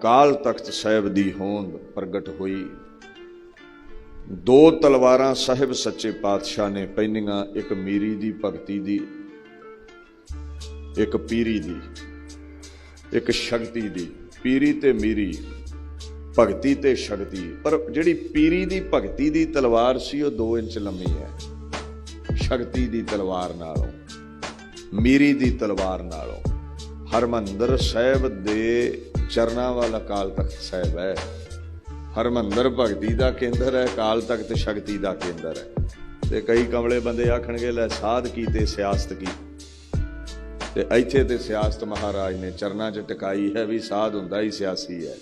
काल तख्त साहिब दी होंद प्रगट हुई। दो तलवारां साहिब सच्चे पातशाह ने पहनियां, एक मीरी दी भगती दी, एक पीरी दी, एक शक्ति दी। पीरी ते मीरी, भगती ते शक्ति। पर जिहड़ी पीरी दी भगती दी तलवार सी वो 2 इंच लंबी है, शक्ति दी तलवार नालों, मीरी दी तलवार नालों। हरमंदर साहिब दे चरना वाला अकाल तख्त साहिब है। हरमंदर भगती का केंद्र है, अकाल तख्त शक्ति का केंद्र है। ते कई कमले बंदे आखणगे लै साध की ते सियासत की, ते इत्थे ते सियासत महाराज ने चरना च टिकाई है। भी साध हुंदा ही सियासी है।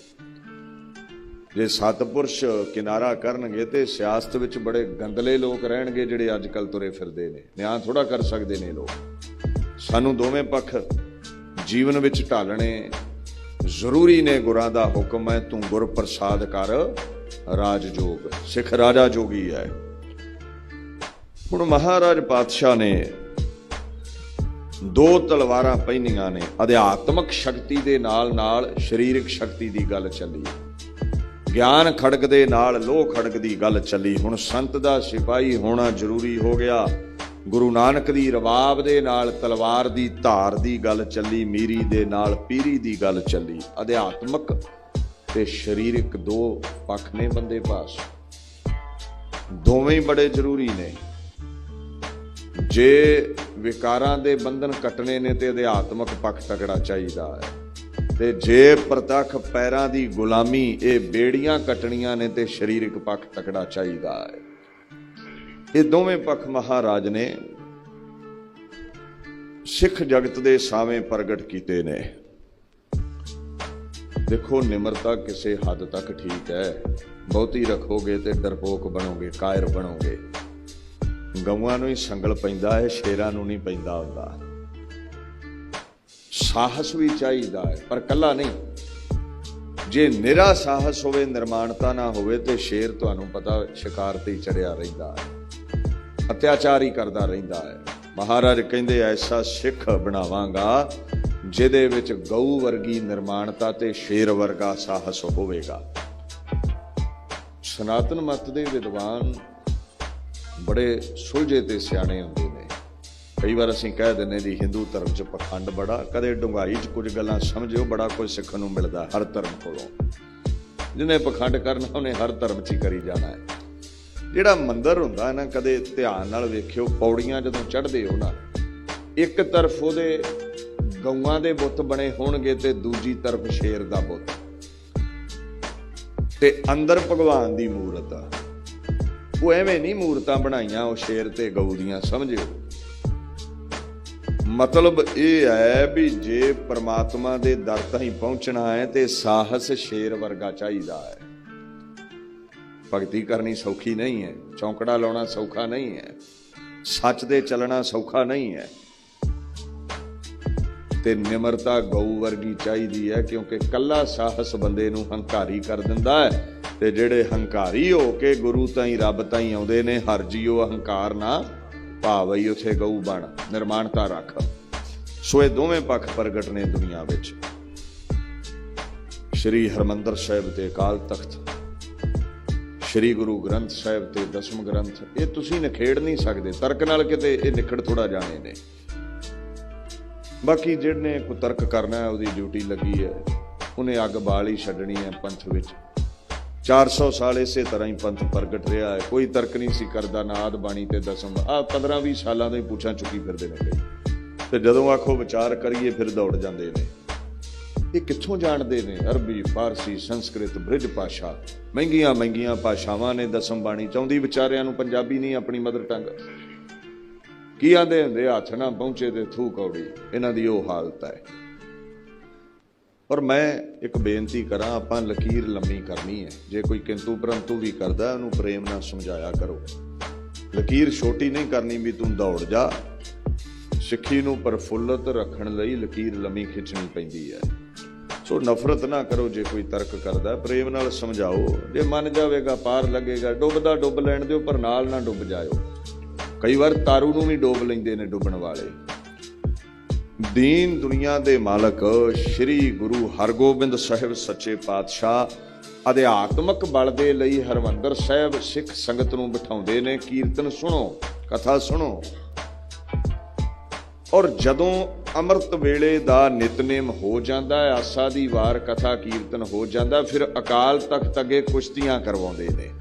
जे सतपुरुष किनारा करनगे ते सियासत विच बड़े गंदले लोग रहणगे जिहड़े अजकल तुरे फिरदे ने। न्याय थोड़ा कर सकदे ने लोग। सानू दोवें पक्ष जीवन विच ढालणे जरूरी ने। गुरां दा हुक्म है, तू गुर प्रसाद कर राजयोग। सिख राजा जोगी है। हुण महाराज पातशाह ने 2 तलवारां पहनियां ने। अध्यात्मक शक्ति दे नाल नाल शरीरक शक्ति दी गल चली। ज्ञान खड़क दे नाल लोह खड़क दी गल चली। हुण संत दा सिपाही होना जरूरी हो गया। गुरु नानक दी रबाब दे नाल तलवार दी धार दी गल चली, मीरी दे नाल पीरी दी गल चली। अध्यात्मक ते शरीरक 2 पक्ष ने बंदे पास, दोवें ही बड़े जरूरी ने। जे विकारां दे बंधन कटने ने ते अध्यात्मक पक्ष तगड़ा चाहिदा है, ते जे प्रतख पैरां दी गुलामी ये बेड़ियां कटनियां ने ते शरीरक पक्ष तगड़ा चाहिदा है। ये दोवें पक्ष महाराज ने सिख जगत दे सावें प्रगट कीते ने। देखो, निमरता किसी हद तक ठीक है, बहुती रखोगे तो डरपोक बनोगे, कायर बनोगे। गऊआं नूं ही संगल पैंदा है, शेरां नूं नहीं पैंदा हुंदा। साहस भी चाहिदा है, पर कल्ला नहीं। जे निरा साहस होवे, निर्माणता ना होवे, तो शेर तुहानूं पता शिकार ते चढ़िया रहिंदा है, अत्याचार ही करता रहिंदा है। महाराज कहंदे ऐसा सिख बनावांगा जिहदे विच गऊ वर्गी निर्माणता ते शेर वर्गा साहस होवेगा। सनातन मत दे विद्वान बड़े सुलझे ते सियाणे हुंदे ने। कई बार असीं कह दिंदे जी हिंदू धर्म च पखंड बड़ा। कदे डुंगाई च कुछ गल्लां समझिओ, बड़ा कुछ सिੱਖਣ ਨੂੰ मिलदा हर धर्म कोलों। जिन्हें पखंड करना उन्हें हर धर्म च ही करी जाना है। ਜਿਹੜਾ ਮੰਦਰ ਹੁੰਦਾ ਨਾ, ਕਦੇ ਧਿਆਨ ਨਾਲ ਵੇਖਿਓ, ਪੌੜੀਆਂ ਜਦੋਂ ਚੜ੍ਹਦੇ ਹੋ ਨਾ, ਇੱਕ ਤਰਫ ਉਹਦੇ ਗਊਆਂ ਦੇ ਬੁੱਤ ਬਣੇ ਹੋਣਗੇ ਤੇ ਦੂਜੀ ਤਰਫ ਸ਼ੇਰ ਦਾ ਬੁੱਤ, ਤੇ ਅੰਦਰ ਭਗਵਾਨ ਦੀ ਮੂਰਤ ਆ। ਉਹ ਐਵੇਂ ਨਹੀਂ ਮੂਰਤਾਂ ਬਣਾਈਆਂ ਉਹ ਸ਼ੇਰ ਤੇ ਗਊ ਦੀਆਂ, ਸਮਝਿਓ। ਮਤਲਬ ਇਹ ਹੈ ਵੀ ਜੇ ਪਰਮਾਤਮਾ ਦੇ ਦਰ ਤਾਈਂ ਪਹੁੰਚਣਾ ਹੈ ਤੇ ਸਾਹਸ ਸ਼ੇਰ ਵਰਗਾ ਚਾਹੀਦਾ ਹੈ। भगती करनी सौखी नहीं है, चौंकड़ा लाना सौखा नहीं है, सच दे चलना सौखा नहीं है। ते निमरता गऊ वर्गी चाहिदी है, क्योंकि कल्ला साहस बंदे नूं हंकारी कर दिंदा है। ते जेड़े हंकारी हो के गुरु ताईं रब ताईं आउंदे ने, हर जीओ अहंकार ना भावई उथे गऊ बन, निर्माणता रख। सो ये दोवें पक्ष प्रगट ने दुनिया विच। श्री हरमंदर साहिब ते अकाल तख्त, श्री गुरु ग्रंथ साहिब ते 10वें ग्रंथ, ये तुसीं निखेड़ नहीं सकते। तर्क नाल किते ये निखड़ थोड़ा जाने ने। बाकी जिहने कोई तर्क करना है, उसकी ड्यूटी लगी है, उन्हें अग बाल ही छड्डनी है। पंथ विच 400 साल इसे तरह ही पंथ प्रगट रहा है। कोई तर्क नहीं सी करदा, ना आद बाणी ते 10वें। 15-20 सालों तो ही पूछां चुकी फिरदे ने कई, ते जदों आखो विचार करिए फिर दौड़ जाते हैं। ये कित्थों जानते हैं? अरबी, फारसी, संस्कृत, ब्रिज भाषा, महंगिया महंगिया भाषावां ने। 10वीं बाणी चाहुंदी विचारियां नूं पंजाबी नहीं अपनी मदर टंग। की आंदे हुंदे हथ ना पहुंचे ते थू कौड़ी, इन्हां दी ओह हालत है। और मैं एक बेनती करा, आपां लकीर लम्मी करनी है। जे कोई किंतु परंतु भी करदा, उहनूं प्रेम नाल समझाया करो। लकीर छोटी नहीं करनी भी तूं दौड़ जा। सिੱਖੀ नूं प्रफुल्लत रखण लई लकीर लम्मी खिंचनी पैंदी है। सो नफरत ना करो। जे कोई तर्क करदा, प्रेम नाल समझाओ। जे मन जावेगा पार लगेगा। डुबदा डुब लैण दिओ, पर नाल ना डुब जाओ। कई बार तारू नूं भी डोब लैंदे ने डुबण वाले। ਦੀਨ ਦੁਨੀਆ ਦੇ ਮਾਲਕ ਸ਼੍ਰੀ ਗੁਰੂ ਹਰਗੋਬਿੰਦ ਸਾਹਿਬ ਸੱਚੇ ਪਾਤਸ਼ਾਹ ਅਧਿਆਤਮਕ ਬਲ ਦੇ ਲਈ ਹਰਮੰਦਰ ਸਾਹਿਬ ਸਿੱਖ ਸੰਗਤ ਨੂੰ ਬਿਠਾਉਂਦੇ ਨੇ। ਕੀਰਤਨ ਸੁਣੋ, ਕਥਾ ਸੁਣੋ। ਔਰ ਜਦੋਂ ਅੰਮ੍ਰਿਤ ਵੇਲੇ ਦਾ ਨਿਤਨੇਮ ਹੋ ਜਾਂਦਾ, ਆਸਾ ਦੀ ਵਾਰ ਕਥਾ ਕੀਰਤਨ ਹੋ ਜਾਂਦਾ, ਫਿਰ ਅਕਾਲ ਤਖਤ ਅੱਗੇ ਕੁਸ਼ਤੀਆਂ ਕਰਵਾਉਂਦੇ ਨੇ।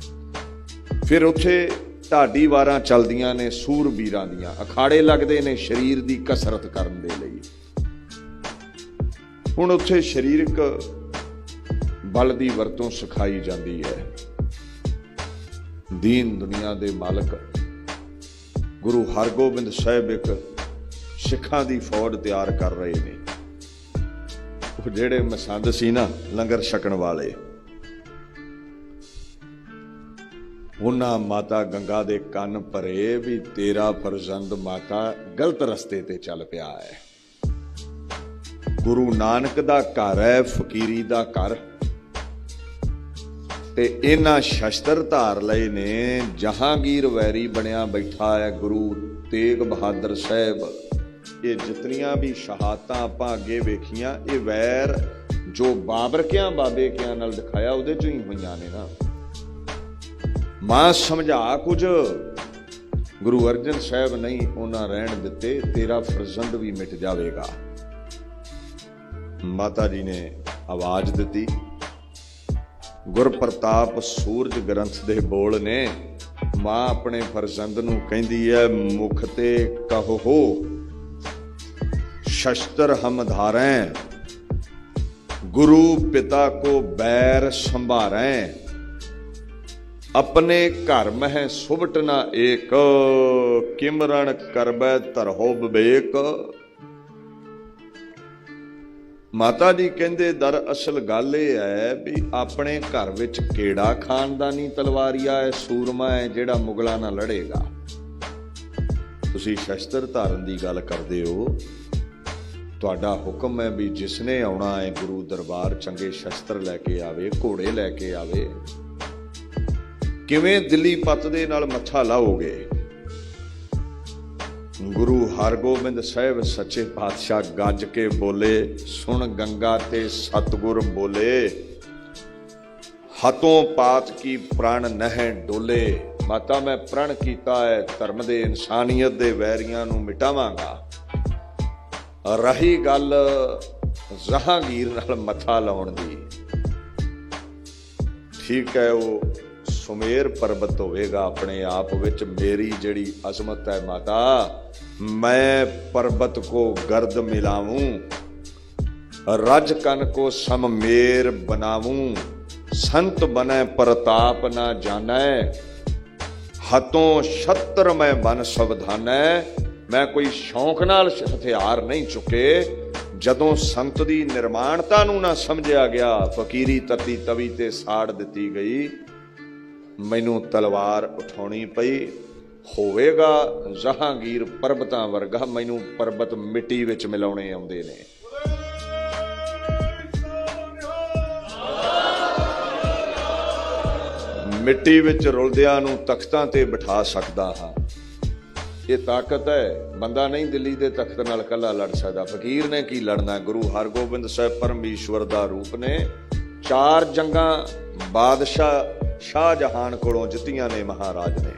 ਫਿਰ ਉੱਥੇ ਢਾਡੀ ਵਾਰਾਂ ਚੱਲਦੀਆਂ ਨੇ ਸੂਰਬੀਰਾਂ ਦੀਆਂ, ਅਖਾੜੇ ਲੱਗਦੇ ਨੇ ਸਰੀਰ ਦੀ ਕਸਰਤ ਕਰਨ ਦੇ ਲਈ। ਹੁਣ ਉੱਥੇ ਸਰੀਰਕ ਬਲ ਦੀ ਵਰਤੋਂ ਸਿਖਾਈ ਜਾਂਦੀ ਹੈ। ਦੀਨ ਦੁਨੀਆ ਦੇ ਮਾਲਕ ਗੁਰੂ ਹਰਗੋਬਿੰਦ ਸਾਹਿਬ ਇੱਕ ਸਿੱਖਾਂ ਦੀ ਫੌਜ ਤਿਆਰ ਕਰ ਰਹੇ ਨੇ। ਉਹ ਜਿਹੜੇ ਮਸੰਦ ਸੀ ਨਾ ਲੰਗਰ ਛਕਣ ਵਾਲੇ, ਉਹਨਾਂ ਮਾਤਾ ਗੰਗਾ ਦੇ ਕੰਨ ਭਰੇ ਵੀ ਤੇਰਾ ਫਰਜ਼ੰਦ ਮਾਤਾ ਗਲਤ ਰਸਤੇ ਤੇ ਚੱਲ ਪਿਆ ਹੈ। ਗੁਰੂ ਨਾਨਕ ਦਾ ਘਰ ਹੈ, ਫਕੀਰੀ ਦਾ ਘਰ, ਤੇ ਇਹਨਾਂ ਸ਼ਸਤਰ ਧਾਰ ਲਏ ਨੇ। ਜਹਾਂਗੀਰ ਵੈਰੀ ਬਣਿਆ ਬੈਠਾ ਹੈ ਗੁਰੂ ਤੇਗ ਬਹਾਦਰ ਸਾਹਿਬ। ਇਹ ਜਿਤਨੀਆਂ ਵੀ ਸ਼ਹਾਦਤਾਂ ਆਪਾਂ ਅੱਗੇ ਵੇਖੀਆਂ, ਇਹ ਵੈਰ ਜੋ ਬਾਬਰ ਕਿਆਂ ਬਾਬੇ ਕਿਆਂ ਨਾਲ ਦਿਖਾਇਆ ਉਹਦੇ ਚੋਂ ਹੀ ਹੋਈਆਂ ਨੇ ਨਾ। ਮਾਂ ਸਮਝਾ ਕੁਝ, ਗੁਰੂ ਅਰਜਨ ਸਾਹਿਬ ਨਹੀਂ ਉਹਨਾਂ ਰਹਿਣ ਦਿੱਤੇ, ਤੇਰਾ ਫਰਜ਼ੰਦ ਵੀ ਮਿਟ ਜਾਵੇਗਾ। ਮਾਤਾ ਜੀ ਨੇ ਆਵਾਜ਼ ਦਿੱਤੀ। ਗੁਰਪ੍ਰਤਾਪ ਸੂਰਜ ਗ੍ਰੰਥ ਦੇ ਬੋਲ ਨੇ। ਮਾਂ ਆਪਣੇ ਫਰਜ਼ੰਦ ਨੂੰ ਕਹਿੰਦੀ ਹੈ, ਮੁਖ ਤੇ ਕਹੋ शस्त्र हम धारें, गुरु पिता को बैर संभारें, अपने घर मह सुबट न एक, किमरण करबै तरहो विवेक। माता जी कहंदे दरअसल गल ये है भी अपने घर विच केड़ा खानदानी तलवारिया है, सूरमा है जिहड़ा मुगलां नाल लड़ेगा। तुसीं शस्त्र धारन दी गल करदे हो, ਤੁਹਾਡਾ ਹੁਕਮ ਹੈ ਵੀ ਜਿਸਨੇ ਆਉਣਾ ਹੈ ਗੁਰੂ ਦਰਬਾਰ ਚੰਗੇ ਸ਼ਸਤਰ ਲੈ ਕੇ ਆਵੇ, ਘੋੜੇ ਲੈ ਕੇ ਆਵੇ। ਕਿਵੇਂ ਦਿੱਲੀ ਪੱਤ ਦੇ ਨਾਲ ਮੱਥਾ ਲਾਓਗੇ? ਗੁਰੂ ਹਰਗੋਬਿੰਦ ਸਾਹਿਬ ਸੱਚੇ ਪਾਤਸ਼ਾਹ ਗੱਜ ਕੇ ਬੋਲੇ, ਸੁਣ ਗੰਗਾ ਤੇ ਸਤਿਗੁਰ ਬੋਲੇ, ਹਤੋਂ ਪਾਤ ਕੀ ਪ੍ਰਣ ਨਹਿ ਡੋਲੇ। ਮਾਤਾ ਮੈਂ ਪ੍ਰਣ ਕੀਤਾ ਹੈ ਧਰਮ ਦੇ, ਇਨਸਾਨੀਅਤ ਦੇ ਵੈਰੀਆਂ ਨੂੰ ਮਿਟਾਵਾਂਗਾ। ਰਹੀ ਗੱਲ ਜਹਾਂਗੀਰ ਨਾਲ ਮੱਥਾ ਲਾਉਣ ਦੀ, ਠੀਕ ਹੈ, ਉਹ ਸੁਮੇਰ ਪਰਬਤ ਹੋਵੇਗਾ ਆਪਣੇ ਆਪ ਵਿੱਚ। ਮੇਰੀ ਜਿਹੜੀ ਅਜ਼ਮਤ ਹੈ ਮਾਤਾ, ਮੈਂ ਪਰਬਤ ਕੋ ਗਰਦ ਮਿਲਾਵੂੰ, ਰਜ ਕਨ ਕੋ ਸਮਮੇਰ ਬਣਾਵੂੰ, ਸੰਤ ਬਨੈ ਪ੍ਰਤਾਪ ਨਾ ਜਾਣੈ, ਹਤੋਂ ਛਤਰ ਮੈਂ ਬਨ ਸਵਧਾਨੈ। ਮੈਂ ਕੋਈ ਸ਼ੌਂਕ ਨਾਲ ਹਥਿਆਰ ਨਹੀਂ ਚੁੱਕੇ। ਜਦੋਂ ਸੰਤ ਦੀ ਨਿਰਮਾਣਤਾ ਨੂੰ ਨਾ ਸਮਝਿਆ ਗਿਆ, ਫਕੀਰੀ ਤਤੀ ਤਵੀ ਤੇ ਸਾੜ ਦਿੱਤੀ ਗਈ, ਮੈਨੂੰ ਤਲਵਾਰ ਉਠਾਉਣੀ ਪਈ। ਹੋਵੇਗਾ ਜਹਾਂਗੀਰ ਪਰਬਤਾਂ ਵਰਗਾ, ਮੈਨੂੰ ਪਰਬਤ ਮਿੱਟੀ ਵਿੱਚ ਮਿਲਾਉਣੇ ਆਉਂਦੇ ਨੇ। ਮਿੱਟੀ ਵਿੱਚ ਰੁਲਦਿਆਂ ਨੂੰ ਤਖਤਾਂ ਤੇ ਬਿਠਾ ਸਕਦਾ ਹਾਂ। ਇਹ ਤਾਕਤ ਹੈ। ਬੰਦਾ ਨਹੀਂ ਦਿੱਲੀ ਦੇ ਤਖਤ ਨਾਲ ਇਕੱਲਾ ਲੜ ਸਕਦਾ। ਫਕੀਰ ਨੇ ਕੀ ਲੜਨਾ? ਗੁਰੂ ਹਰਗੋਬਿੰਦ ਸਾਹਿਬ ਪਰਮੇਸ਼ਵਰ ਦਾ ਰੂਪ ਨੇ। 4 ਜੰਗਾਂ ਬਾਦਸ਼ਾਹ ਸ਼ਾਹਜਹਾਨ ਕੋਲੋਂ ਜਿੱਤੀਆਂ ਨੇ ਮਹਾਰਾਜ ਨੇ।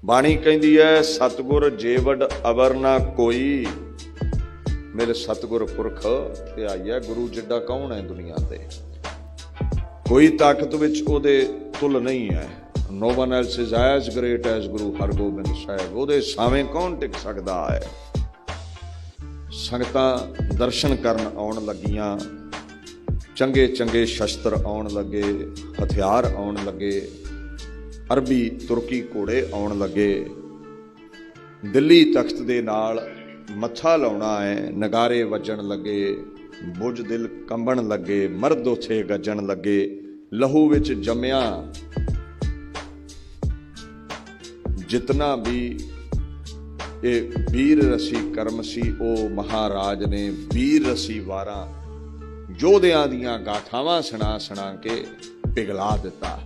ਬਾਣੀ ਕਹਿੰਦੀ ਹੈ, ਸਤਿਗੁਰ ਜੇਵਡ ਅਵਰ ਨਾ ਕੋਈ, ਮੇਰੇ ਸਤਿਗੁਰ ਪੁਰਖ ਤੇ ਆਇਆ। ਗੁਰੂ ਜਿੱਡਾ ਕੌਣ ਹੈ ਦੁਨੀਆ ਤੇ? ਕੋਈ ਤਾਕਤ ਵਿੱਚ ਉਹਦੇ ਤੁਲ ਨਹੀਂ ਹੈ। No one else is as great as Guru Hargobind Sahib. ਉਹਦੇ ਸਾਵੇਂ ਕੌਣ ਟਿਕ ਸਕਦਾ ਹੈ? ਸੰਗਤਾਂ ਦਰਸ਼ਨ ਕਰਨ ਆਉਣ ਲੱਗੀਆਂ, ਚੰਗੇ ਚੰਗੇ ਸ਼ਸਤਰ ਆਉਣ ਲੱਗੇ, ਹਥਿਆਰ ਆਉਣ ਲੱਗੇ, ਅਰਬੀ ਤੁਰਕੀ ਘੋੜੇ ਆਉਣ ਲੱਗੇ। ਦਿੱਲੀ ਤਖਤ ਦੇ ਨਾਲ ਮੱਥਾ ਲਾਉਣਾ ਹੈ, ਨਗਾਰੇ ਵੱਜਣ ਲੱਗੇ, ਬੁੱਝ ਦਿਲ ਕੰਬਣ ਲੱਗੇ, ਮਰਦ ਉੱਥੇ ਗੱਜਣ ਲੱਗੇ। ਲਹੂ ਵਿੱਚ ਜੰਮਿਆ ਜਿਤਨਾ ਵੀ ਇਹ ਵੀਰ ਰਸੀ ਕਰਮ ਸੀ, ਉਹ ਮਹਾਰਾਜ ਨੇ ਵੀਰ ਰਸੀ ਵਾਰਾਂ ਯੋਧਿਆਂ ਦੀਆਂ ਗਾਥਾਵਾਂ ਸੁਣਾ ਸੁਣਾ ਕੇ ਪਿਘਲਾ ਦਿੱਤਾ।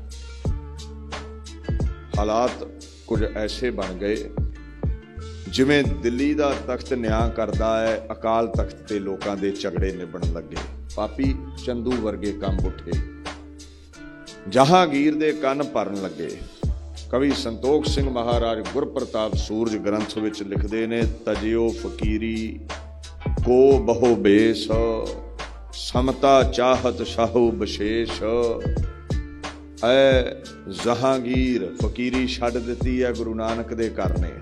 ਹਾਲਾਤ ਕੁਝ ਐਸੇ ਬਣ ਗਏ ਜਿਵੇਂ ਦਿੱਲੀ ਦਾ ਤਖਤ ਨਿਆਂ ਕਰਦਾ ਹੈ, ਅਕਾਲ ਤਖਤ ਤੇ ਲੋਕਾਂ ਦੇ ਝਗੜੇ ਨਿਭਣ ਲੱਗੇ, ਪਾਪੀ ਚੰਦੂ ਵਰਗੇ ਕੰਮ ਉੱਠੇ, ਜਹਾਂਗੀਰ ਦੇ ਕੰਨ ਭਰਨ ਲੱਗੇ। ਕਵੀ ਸੰਤੋਖ ਸਿੰਘ ਮਹਾਰਾਜ ਗੁਰਪ੍ਰਤਾਪ ਸੂਰਜ ਗ੍ਰੰਥ ਵਿੱਚ ਲਿਖਦੇ ਨੇ, ਤਜਿਓ ਫਕੀਰੀ ਕੋ ਬਹੁ ਬੇਸ, ਸਮਤਾ ਚਾਹਤ ਸ਼ਾਹੂ ਵਿਸ਼ੇਸ਼। ਐ ਜਹਾਂਗੀਰ ਫਕੀਰੀ ਛੱਡ ਦਿੱਤੀ ਹੈ ਗੁਰੂ ਨਾਨਕ ਦੇ ਘਰ ਨੇ,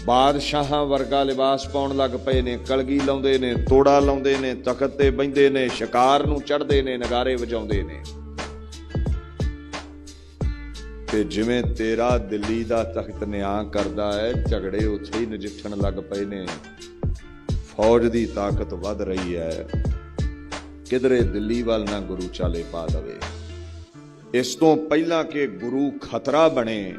ਬਾਦਸ਼ਾਹਾਂ ਵਰਗਾ ਲਿਬਾਸ ਪਾਉਣ ਲੱਗ ਪਏ ਨੇ, ਕਲਗੀ ਲਾਉਂਦੇ ਨੇ, ਤੋੜਾ ਲਾਉਂਦੇ ਨੇ, ਤਖਤ ਤੇ ਬਹਿੰਦੇ ਨੇ, ਸ਼ਿਕਾਰ ਨੂੰ ਚੜ੍ਹਦੇ ਨੇ, ਨਗਾਰੇ ਵਜਾਉਂਦੇ ਨੇ। ਤੇ ਜਿਵੇਂ ਤੇਰਾ ਦਿੱਲੀ ਦਾ ਤਖਤ ਨਿਆਂ ਕਰਦਾ ਹੈ, ਝਗੜੇ ਉੱਥੇ ਹੀ ਨਜਿੱਠਣ ਲੱਗ ਪਏ ਨੇ। ਫੌਜ ਦੀ ਤਾਕਤ ਵੱਧ ਰਹੀ ਹੈ, ਕਿਧਰੇ ਦਿੱਲੀ ਵੱਲ ਨਾ ਗੁਰੂ ਚਾਲੇ ਪਾ ਦਵੇ। ਇਸ ਤੋਂ ਪਹਿਲਾਂ ਕਿ ਗੁਰੂ ਖਤਰਾ ਬਣੇ,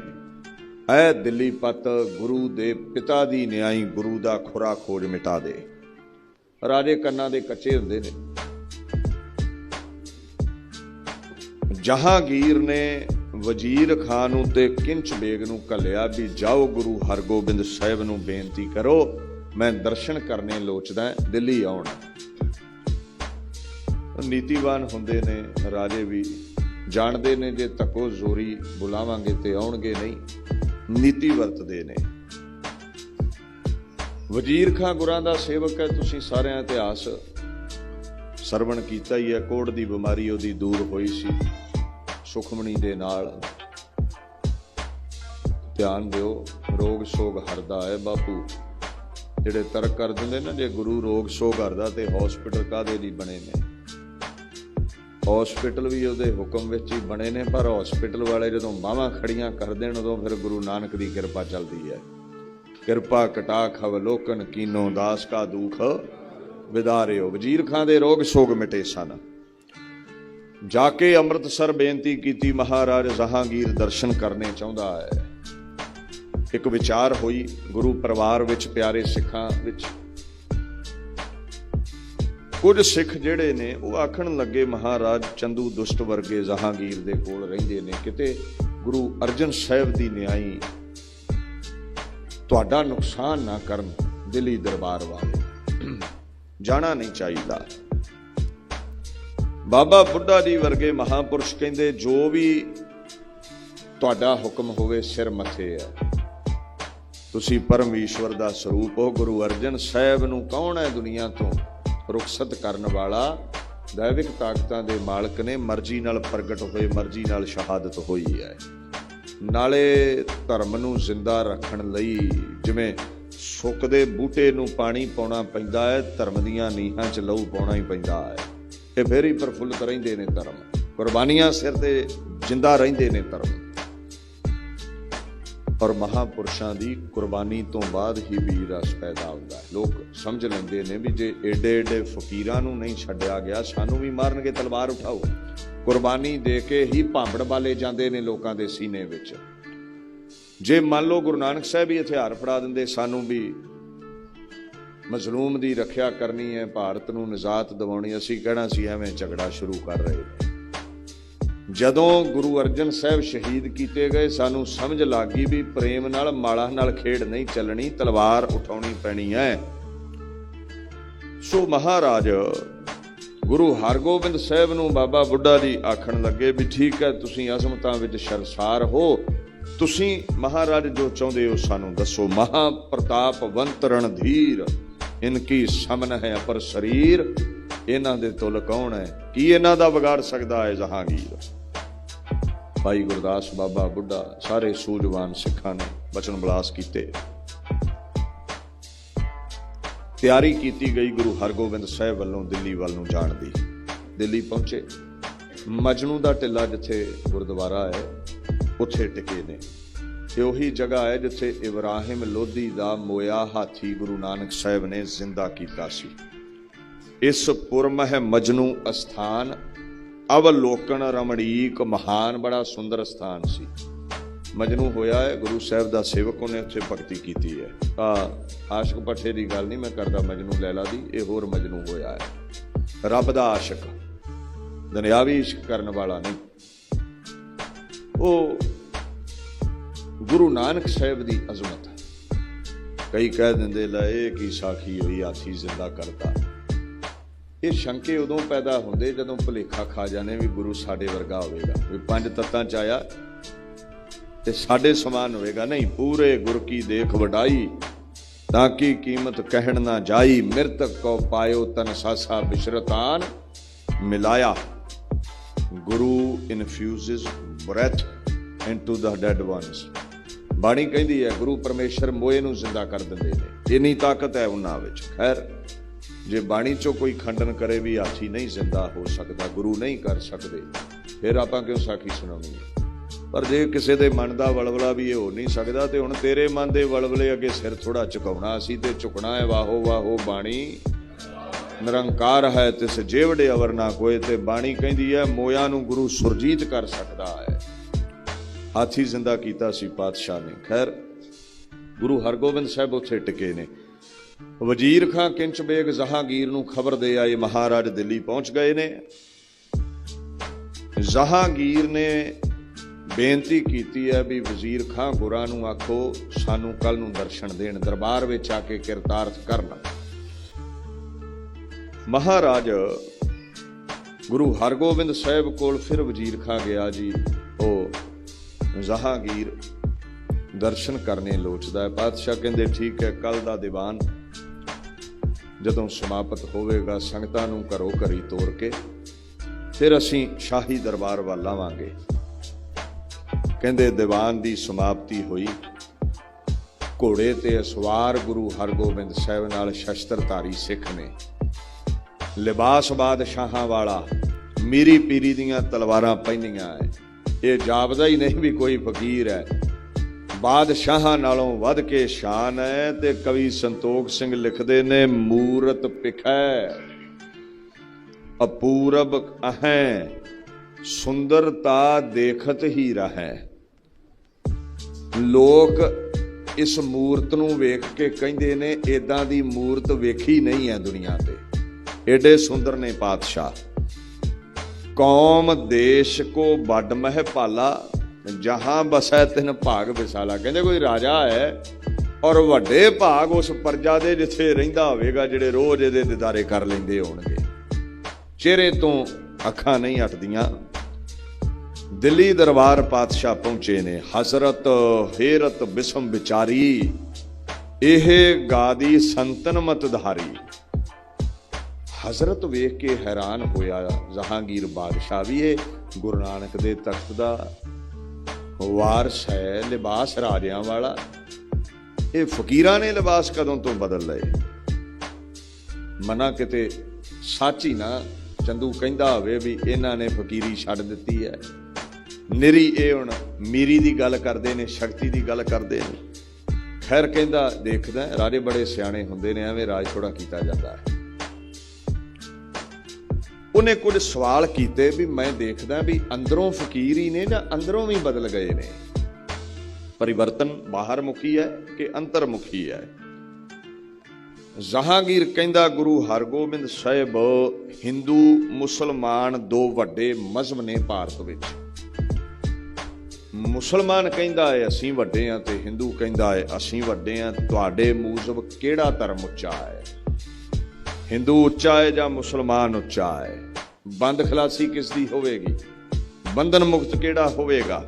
ਐ ਦਿੱਲੀ ਪਤ ਗੁਰੂ ਦੇ ਪਿਤਾ ਦੀ ਨਿਆਈ, ਗੁਰੂ ਦਾ ਖੁਰਾ ਖੋਜ ਮਿਟਾ ਦੇ। ਰਾਜੇ ਕੰਨਾਂ ਦੇ ਕੱਚੇ ਹੁੰਦੇ ਨੇ। ਜਹਾਂਗੀਰ ਨੇ ਵਜ਼ੀਰ ਖਾਨ ਨੂੰ ਤੇ ਕਿੰਚ ਬੇਗ ਨੂੰ ਘੱਲਿਆ ਵੀ ਜਾਓ ਗੁਰੂ ਹਰਗੋਬਿੰਦ ਸਾਹਿਬ ਨੂੰ ਬੇਨਤੀ ਕਰੋ, ਮੈਂ ਦਰਸ਼ਨ ਕਰਨੇ ਲੋਚਦਾ, ਦਿੱਲੀ ਆਉਣ। ਨੀਤੀਵਾਨ ਹੁੰਦੇ ਨੇ ਰਾਜੇ ਵੀ, ਜਾਣਦੇ ਨੇ ਜੇ ਧੱਕੋ ਜ਼ੋਰੀ ਬੁਲਾਵਾਂਗੇ ਤੇ ਆਉਣਗੇ ਨਹੀਂ, ਨੀਤੀ ਵਰਤਦੇ ਨੇ। ਵਜ਼ੀਰ ਖਾਂ ਗੁਰਾਂ ਦਾ ਸੇਵਕ ਹੈ, ਤੁਸੀਂ ਸਾਰਿਆਂ ਇਤਿਹਾਸ ਸਰਵਣ ਕੀਤਾ ਹੀ ਹੈ। ਕੋੜ ਦੀ ਬਿਮਾਰੀ ਉਹਦੀ ਦੂਰ ਹੋਈ ਸੀ ਸੁਖਮਣੀ ਦੇ ਨਾਲ। ਧਿਆਨ ਦਿਓ, ਰੋਗ ਸੋਗ ਹਰਦਾ ਹੈ ਬਾਪੂ। ਜਿਹੜੇ ਤਰਕ ਕਰ ਦਿੰਦੇ ਨਾ, ਜੇ ਗੁਰੂ ਰੋਗ ਸੋਗ ਹਰਦਾ ਤੇ ਹੌਸਪੀਟਲ ਕਾਹਦੇ ਲਈ ਬਣੇ ਨੇ? ਹੌਸਪੀਟਲ ਵੀ ਉਹਦੇ ਹੁਕਮ ਵਿੱਚ ਹੀ ਬਣੇ ਨੇ, ਪਰ ਹੌਸਪੀਟਲ ਵਾਲੇ ਜਦੋਂ ਬਾਹਾਂ ਖੜੀਆਂ ਕਰ ਦੇਣ ਉਦੋਂ ਫਿਰ ਗੁਰੂ ਨਾਨਕ ਦੀ ਕਿਰਪਾ ਚੱਲਦੀ ਹੈ। ਕਿਰਪਾ ਕਟਾਖ ਅਵਲੋਕਨ ਕੀਨੋ, ਦਾਸ ਕਾ ਦੁਖ ਵਿਦਾਰਿਓ। ਵਜ਼ੀਰ ਖਾਂ ਦੇ ਰੋਗ ਸੋਗ ਮਿਟੇ ਸਨ। ਜਾ ਕੇ ਅੰਮ੍ਰਿਤਸਰ ਬੇਨਤੀ ਕੀਤੀ, ਮਹਾਰਾਜ ਜਹਾਂਗੀਰ ਦਰਸ਼ਨ ਕਰਨੇ ਚਾਹੁੰਦਾ ਹੈ। ਇੱਕ ਵਿਚਾਰ ਹੋਈ ਗੁਰੂ ਪਰਿਵਾਰ ਵਿੱਚ, ਪਿਆਰੇ ਸਿੱਖਾਂ ਵਿੱਚ। ਕੁਝ ਸਿੱਖ ਜਿਹੜੇ ਨੇ ਉਹ ਆਖਣ ਲੱਗੇ, ਮਹਾਰਾਜ ਚੰਦੂ ਦੁਸ਼ਟ ਵਰਗੇ ਜਹਾਂਗੀਰ ਦੇ ਕੋਲ ਰਹਿੰਦੇ ਨੇ, ਕਿਤੇ ਗੁਰੂ ਅਰਜਨ ਸਾਹਿਬ ਦੀ ਨਿਆਈ ਤੁਹਾਡਾ ਨੁਕਸਾਨ ਨਾ ਕਰਨ। ਦਿੱਲੀ ਦਰਬਾਰ ਵਾਲੇ ਜਾਣਾ ਨਹੀਂ ਚਾਹੀਦਾ। ਬਾਬਾ ਬੁੱਢਾ ਜੀ ਵਰਗੇ ਮਹਾਂਪੁਰਸ਼ ਕਹਿੰਦੇ, ਜੋ ਵੀ ਤੁਹਾਡਾ ਹੁਕਮ ਹੋਵੇ ਸਿਰ ਮੱਥੇ ਹੈ। ਤੁਸੀਂ ਪਰਮੇਸ਼ਵਰ ਦਾ ਸਰੂਪ ਹੋ। ਗੁਰੂ ਅਰਜਨ ਸਾਹਿਬ ਨੂੰ ਕੌਣ ਹੈ ਦੁਨੀਆ ਤੋਂ ਰੁਖਸਤ ਕਰਨ ਵਾਲਾ? ਦੈਵਿਕ ਤਾਕਤਾਂ ਦੇ ਮਾਲਕ ਨੇ, ਮਰਜ਼ੀ ਨਾਲ ਪ੍ਰਗਟ ਹੋਏ, ਮਰਜ਼ੀ ਨਾਲ ਸ਼ਹਾਦਤ ਹੋਈ ਹੈ। ਨਾਲੇ ਧਰਮ ਨੂੰ ਜ਼ਿੰਦਾ ਰੱਖਣ ਲਈ ਜਿਵੇਂ ਸੁੱਕਦੇ ਬੂਟੇ ਨੂੰ ਪਾਣੀ ਪਾਉਣਾ ਪੈਂਦਾ ਹੈ, ਧਰਮ ਦੀਆਂ ਨੀਹਾਂ 'ਚ ਲਹੂ ਪਾਉਣਾ ਹੀ ਪੈਂਦਾ ਹੈ। ਇਹ ਫਿਰ ਹੀ ਪ੍ਰਫੁੱਲਤ ਰਹਿੰਦੇ ਨੇ ਧਰਮ। ਕੁਰਬਾਨੀਆਂ ਸਿਰ ਤੇ ਜਿੰਦਾ ਰਹਿੰਦੇ ਨੇ ਧਰਮ। ਔਰ ਮਹਾਂਪੁਰਸ਼ਾਂ ਦੀ ਕੁਰਬਾਨੀ ਤੋਂ ਬਾਅਦ ਹੀ ਵੀਰ ਰਸ ਪੈਦਾ ਹੁੰਦਾ ਹੈ। ਲੋਕ ਸਮਝ ਲੈਂਦੇ ਨੇ ਵੀ ਜੇ ਏਡੇ ਏਡੇ ਫਕੀਰਾਂ ਨੂੰ ਨਹੀਂ ਛੱਡਿਆ ਗਿਆ, ਸਾਨੂੰ ਵੀ ਮਾਰਨਗੇ, ਤਲਵਾਰ ਉਠਾਓ। ਕੁਰਬਾਨੀ ਦੇ ਕੇ ਹੀ ਭਾਂਬੜ ਵਾਲੇ ਜਾਂਦੇ ਨੇ ਲੋਕਾਂ ਦੇ ਸੀਨੇ ਵਿੱਚ। ਜੇ ਮੰਨ ਲਓ ਗੁਰੂ ਨਾਨਕ ਸਾਹਿਬ ਹੀ ਹਥਿਆਰ ਫੜਾ ਦਿੰਦੇ, ਸਾਨੂੰ ਵੀ ਮਜ਼ਲੂਮ ਦੀ ਰੱਖਿਆ ਕਰਨੀ ਹੈ, ਭਾਰਤ ਨੂੰ ਨਿਜਾਤ ਦਿਵਾਉਣੀ, ਅਸੀਂ ਕਹਿਣਾ ਸੀ ਐਵੇਂ ਝਗੜਾ ਸ਼ੁਰੂ ਕਰ ਰਹੇ ਨੇ। ਜਦੋਂ ਗੁਰੂ ਅਰਜਨ ਸਾਹਿਬ ਸ਼ਹੀਦ ਕੀਤੇ ਗਏ, ਸਾਨੂੰ ਸਮਝ ਲੱਗ ਗਈ ਵੀ ਪ੍ਰੇਮ ਨਾਲ, ਮਾਲਾ ਨਾਲ ਖੇਡ ਨਹੀਂ ਚੱਲਣੀ, ਤਲਵਾਰ ਉਠਾਉਣੀ ਪੈਣੀ ਹੈ। ਸੋ ਮਹਾਰਾਜ ਗੁਰੂ ਹਰਗੋਬਿੰਦ ਸਾਹਿਬ ਨੂੰ ਬਾਬਾ ਬੁੱਢਾ ਜੀ ਆਖਣ ਲੱਗੇ ਵੀ ਠੀਕ ਹੈ, ਤੁਸੀਂ ਅਜ਼ਮਤਾਂ ਵਿੱਚ ਸ਼ਰਸਾਰ ਹੋ, ਤੁਸੀਂ ਮਹਾਰਾਜ ਜੋ ਚਾਹੁੰਦੇ ਹੋ ਸਾਨੂੰ ਦੱਸੋ। ਮਹਾ ਪ੍ਰਤਾਪਵੰਤ ਰਣਧੀਰ, ਇਨਕੀ ਸਮਨ ਹੈ ਅਪਰ ਸਰੀਰ। ਇਹਨਾਂ ਦੇ ਤੁਲ ਕੌਣ ਹੈ? ਕੀ ਇਹਨਾਂ ਦਾ ਵਿਗਾੜ ਸਕਦਾ ਹੈ ਜਹਾਂਗੀਰ? ਭਾਈ ਗੁਰਦਾਸ, ਬਾਬਾ ਬੁੱਢਾ, ਸਾਰੇ ਸੂਝਵਾਨ ਸਿੱਖਾਂ ਨੇ ਬਚਨ ਬਲਾਸ ਕੀਤੇ। ਤਿਆਰੀ ਕੀਤੀ ਗਈ ਗੁਰੂ ਹਰਗੋਬਿੰਦ ਸਾਹਿਬ ਵੱਲੋਂ ਦਿੱਲੀ ਵੱਲ ਨੂੰ ਜਾਣ ਦੀ। ਦਿੱਲੀ ਪਹੁੰਚੇ। ਮਜਨੂ ਦਾ ਟਿੱਲਾ ਜਿੱਥੇ ਗੁਰਦੁਆਰਾ ਹੈ ਉੱਥੇ ਟਿਕੇ ਨੇ। ਤੇ ਉਹੀ ਜਗ੍ਹਾ ਹੈ ਜਿੱਥੇ ਇਬਰਾਹਿਮ ਲੋਧੀ ਦਾ ਮੋਇਆ ਹਾਥੀ ਗੁਰੂ ਨਾਨਕ ਸਾਹਿਬ ਨੇ ਜ਼ਿੰਦਾ ਕੀਤਾ ਸੀ। ਇਸ ਪੁਰਮਹਿ ਮਜਨੂ ਅਸਥਾਨ ਅਵਲੋਕਨ ਰਮਣੀਕ ਮਹਾਨ, ਬੜਾ ਸੁੰਦਰ ਸਥਾਨ ਸੀ। ਮਜਨੂ ਹੋਇਆ ਹੈ ਗੁਰੂ ਸਾਹਿਬ ਦਾ ਸੇਵਕ, ਉਹਨੇ ਉੱਥੇ ਭਗਤੀ ਕੀਤੀ ਹੈ। ਆਸ਼ਕ ਪੱਠੇ ਦੀ ਗੱਲ ਨਹੀਂ ਮੈਂ ਕਰਦਾ ਮਜਨੂ ਲੈਲਾ ਦੀ, ਇਹ ਹੋਰ ਮਜਨੂ ਹੋਇਆ ਹੈ। ਰੱਬ ਦਾ ਆਸ਼ਕ, ਦੁਨਿਆਵੀ ਇਸ਼ਕ ਕਰਨ ਵਾਲਾ ਨਹੀਂ। ਉਹ ਗੁਰੂ ਨਾਨਕ ਸਾਹਿਬ ਦੀ ਅਜ਼ਮਤ, कई कह देंदे लै ਇਹ ਕੀ ਸਾਖੀ ਹੋਈ ਹਾਥੀ ਜ਼ਿੰਦਾ ਕਰਤਾ। ਇਹ ਸ਼ੰਕੇ ਉਦੋਂ ਪੈਦਾ ਹੁੰਦੇ ਜਦੋਂ ਭੁਲੇਖਾ ਖਾ ਜਾਣੇ ਵੀ ਗੁਰੂ ਸਾਡੇ ਵਰਗਾ ਹੋਵੇਗਾ, ਵੀ ਪੰਜ ਤੱਤਾਂ ਚ ਆਇਆ ਤੇ ਸਾਡੇ ਸਮਾਨ ਹੋਵੇਗਾ। ਨਹੀਂ, ਪੂਰੇ ਗੁਰ ਕੀ ਦੇਖ ਵਡਾਈ ਤਾਂ ਕੀ ਕੀਮਤ ਕਹਿਣ ਨਾ ਜਾਈ। ਮਿਰਤਕ ਕੋ ਪਾਇਓ ਤਨ ਸਾਸਾ ਬਿਸ਼ਰਤਾਨ ਮਿਲਾਇਆ। ਗੁਰੂ infuses breath into the dead ones. ਬਾਣੀ ਕਹਿੰਦੀ ਹੈ ਗੁਰੂ ਪਰਮੇਸ਼ਰ ਮੋਏ ਨੂੰ ਜ਼ਿੰਦਾ ਕਰ ਦਿੰਦੇ ਨੇ, ਇੰਨੀ ਤਾਕਤ ਹੈ ਉਹਨਾਂ ਵਿੱਚ। ਖੈਰ, ਜੇ ਬਾਣੀ ਚੋਂ ਕੋਈ ਖੰਡਨ ਕਰੇ ਵੀ ਹਾਥੀ ਨਹੀਂ ਜ਼ਿੰਦਾ ਹੋ ਸਕਦਾ, ਗੁਰੂ ਨਹੀਂ ਕਰ ਸਕਦੇ, ਫਿਰ ਆਪਾਂ ਕਿਉਂ ਸਾਖੀ ਸੁਣਾਉਣੀ ਹੈ। ਪਰ ਜੇ ਕਿਸੇ ਦੇ ਮਨ ਦਾ ਵਲਵਲਾ ਵੀ ਇਹ ਹੋ ਨਹੀਂ ਸਕਦਾ, ਤੇ ਹੁਣ ਤੇਰੇ ਮਨ ਦੇ ਵਲਵਲੇ ਅੱਗੇ ਸਿਰ ਥੋੜਾ ਝੁਕਾਉਣਾ ਅਸੀਂ, ਤੇ ਝੁਕਣਾ ਹੈ। ਵਾਹੋ ਵਾਹੋ ਬਾਣੀ ਨਿਰੰਕਾਰ ਹੈ ਤਿਸ ਜੇਵੜੇ ਅਵਰ ਨਾ ਕੋਏ। ਤੇ ਬਾਣੀ ਕਹਿੰਦੀ ਹੈ ਮੋਇਆ ਨੂੰ ਗੁਰੂ ਸੁਰਜੀਤ ਕਰ ਸਕਦਾ ਹੈ। ਹਾਥੀ ਜ਼ਿੰਦਾ ਕੀਤਾ ਸੀ ਪਾਤਸ਼ਾਹ ਨੇ। ਖੈਰ, ਗੁਰੂ ਹਰਗੋਬਿੰਦ ਸਾਹਿਬ ਉੱਥੇ ਟਿਕੇ ਨੇ। ਵਜ਼ੀਰ ਖਾਂ ਕਿੰਚ ਬੇਗ ਜਹਾਂਗੀਰ ਨੂੰ ਖਬਰ ਦੇ ਆਏ ਮਹਾਰਾਜ ਦਿੱਲੀ ਪਹੁੰਚ ਗਏ ਨੇ। ਜਹਾਂਗੀਰ ਨੇ ਬੇਨਤੀ ਕੀਤੀ ਹੈ ਵੀ ਵਜ਼ੀਰ ਖਾਂ ਗੁਰਾਂ ਨੂੰ ਆਖੋ ਸਾਨੂੰ ਕੱਲ ਨੂੰ ਦਰਸ਼ਨ ਦੇਣ, ਦਰਬਾਰ ਵਿੱਚ ਆ ਕੇ ਕਿਰਤਾਰਥ ਕਰਨ। ਮਹਾਰਾਜ ਗੁਰੂ ਹਰਗੋਬਿੰਦ ਸਾਹਿਬ ਕੋਲ ਫਿਰ ਵਜ਼ੀਰ ਖਾਂ ਗਿਆ ਜੀ। ਉਹ ਜਹਾਂਗੀਰ ਦਰਸ਼ਨ ਕਰਨੇ ਲੋਚਦਾ ਹੈ। ਪਾਤਸ਼ਾਹ ਕਹਿੰਦੇ ਠੀਕ ਹੈ, ਕੱਲ ਦਾ ਦੀਵਾਨ ਜਦੋਂ ਸਮਾਪਤ ਹੋਵੇਗਾ ਸੰਗਤਾਂ ਨੂੰ ਘਰੋਂ ਘਰੀ ਤੋਰ ਕੇ ਫਿਰ ਅਸੀਂ ਸ਼ਾਹੀ ਦਰਬਾਰ ਵੱਲ ਆਵਾਂਗੇ। ਕਹਿੰਦੇ ਦੀਵਾਨ ਦੀ ਸਮਾਪਤੀ ਹੋਈ। ਘੋੜੇ ਤੇ ਅਸਵਾਰ ਗੁਰੂ ਹਰਗੋਬਿੰਦ ਸਾਹਿਬ ਨਾਲ ਸ਼ਸਤਰਧਾਰੀ ਸਿੱਖ ਨੇ। ਲਿਬਾਸ ਬਾਦਸ਼ਾਹਾਂ ਵਾਲਾ, ਮੀਰੀ ਪੀਰੀ ਦੀਆਂ ਤਲਵਾਰਾਂ ਪਹਿਨੀਆਂ ਹੈ। ਇਹ ਜਾਪਦਾ ਹੀ ਨਹੀਂ ਵੀ ਕੋਈ ਫਕੀਰ ਹੈ। ਬਾਦਸ਼ਾਹਾਂ ਨਾਲੋਂ ਵੱਧ ਕੇ ਸ਼ਾਨ ਹੈ। ਤੇ ਕਵੀ ਸੰਤੋਖ ਸਿੰਘ ਲਿਖਦੇ ਨੇ ਮੂਰਤ ਪਿਖੈ ਅਪੂਰਬ ਅਹੈ ਸੁੰਦਰਤਾ ਦੇਖਤ ਹੀ ਰਹੈ। ਲੋਕ ਇਸ ਮੂਰਤ ਨੂੰ ਵੇਖ ਕੇ ਕਹਿੰਦੇ ਨੇ ਏਦਾਂ ਦੀ ਮੂਰਤ ਵੇਖੀ ਨਹੀਂ ਹੈ ਦੁਨੀਆ ਤੇ, ਏਡੇ ਸੁੰਦਰ ਨੇ ਪਾਤਸ਼ਾਹ। ਕੌਮ ਦੇਸ਼ ਕੋ ਵੱਡ ਮਹਿ ਭਾਲਾ ਜਹਾਂ ਬਸੈ ਤਿਨ ਭਾਗ ਵਿਸਾਲਾ। ਕਹਿੰਦੇ ਕੋਈ ਰਾਜਾ ਹੈ ਔਰ ਵੱਡੇ ਭਾਗ ਉਸ ਪ੍ਰਜਾ ਦੇ ਜਿੱਥੇ ਰਹਿੰਦਾ ਹੋਵੇਗਾ, ਜਿਹੜੇ ਰੋਜ਼ ਇਹਦੇ ਦੀਦਾਰੇ ਕਰ ਲੈਂਦੇ ਹੋਣਗੇ। ਚਿਹਰੇ ਤੋਂ ਅੱਖਾਂ ਨਹੀਂ ਹਟਦੀਆਂ। ਦਿੱਲੀ ਦਰਬਾਰ ਪਾਤਸ਼ਾਹ ਪਹੁੰਚੇ ਨੇ। ਹਜ਼ਰਤ ਹੇਰਤ ਬਿਸਮ ਵਿਚਾਰੀ ਇਹ ਗਾਦੀ ਸੰਤਨ ਮਤਧਾਰੀ। ਹਜ਼ਰਤ ਵੇਖ ਕੇ ਹੈਰਾਨ ਹੋਇਆ ਜਹਾਂਗੀਰ ਬਾਦਸ਼ਾਹ ਵੀ ਇਹ ਗੁਰੂ ਨਾਨਕ ਦੇ ਤਖਤ ਦਾ ਵਾਰਸ ਹੈ, ਲਿਬਾਸ ਰਾਜਿਆਂ ਵਾਲਾ। ਇਹ ਫਕੀਰਾਂ ਨੇ ਲਿਬਾਸ ਕਦੋਂ ਤੋਂ ਬਦਲ ਲਏ। ਮਨਾ ਕਿਤੇ ਸੱਚ ਹੀ ਨਾ ਚੰਦੂ ਕਹਿੰਦਾ ਹੋਵੇ ਵੀ ਇਹਨਾਂ ਨੇ ਫਕੀਰੀ ਛੱਡ ਦਿੱਤੀ ਹੈ। ਨਿਰੀ ਇਹ ਹੁਣ ਮੀਰੀ ਦੀ ਗੱਲ ਕਰਦੇ ਨੇ, ਸ਼ਕਤੀ ਦੀ ਗੱਲ ਕਰਦੇ ਨੇ। ਖੈਰ, ਕਹਿੰਦਾ ਦੇਖਦਾ ਰਾਜੇ ਬੜੇ ਸਿਆਣੇ ਹੁੰਦੇ ਨੇ, ਐਵੇਂ ਰਾਜ ਥੋੜਾ ਕੀਤਾ ਜਾਂਦਾ ਹੈ। ਉਹਨੇ ਕੁਝ ਸਵਾਲ ਕੀਤੇ ਵੀ ਮੈਂ ਦੇਖਦਾ ਵੀ ਅੰਦਰੋਂ ਫਕੀਰ ਹੀ ਨੇ ਜਾਂ ਅੰਦਰੋਂ ਵੀ ਬਦਲ ਗਏ ਨੇ। ਪਰਿਵਰਤਨ ਬਾਹਰ ਮੁਖੀ ਹੈ ਕਿ ਅੰਤਰਮੁਖੀ ਹੈ। ਜਹਾਂਗੀਰ ਕਹਿੰਦਾ ਗੁਰੂ ਹਰਗੋਬਿੰਦ ਸਾਹਿਬ ਹਿੰਦੂ ਮੁਸਲਮਾਨ ਦੋ ਵੱਡੇ ਮਜ਼ਹਬ ਨੇ ਭਾਰਤ ਵਿੱਚ। ਮੁਸਲਮਾਨ ਕਹਿੰਦਾ ਹੈ ਅਸੀਂ ਵੱਡੇ ਹਾਂ ਤੇ ਹਿੰਦੂ ਕਹਿੰਦਾ ਹੈ ਅਸੀਂ ਵੱਡੇ ਹਾਂ। ਤੁਹਾਡੇ ਮੂਜਬ ਕਿਹੜਾ ਧਰਮ ਉੱਚਾ ਹੈ? ਹਿੰਦੂ ਉੱਚਾ ਹੈ ਜਾਂ ਮੁਸਲਮਾਨ ਉੱਚਾ ਹੈ? ਬੰਦ ਖਲਾਸੀ ਕਿਸ ਦੀ ਹੋਵੇਗੀ? ਬੰਧਨ ਮੁਕਤ ਕਿਹੜਾ ਹੋਵੇਗਾ?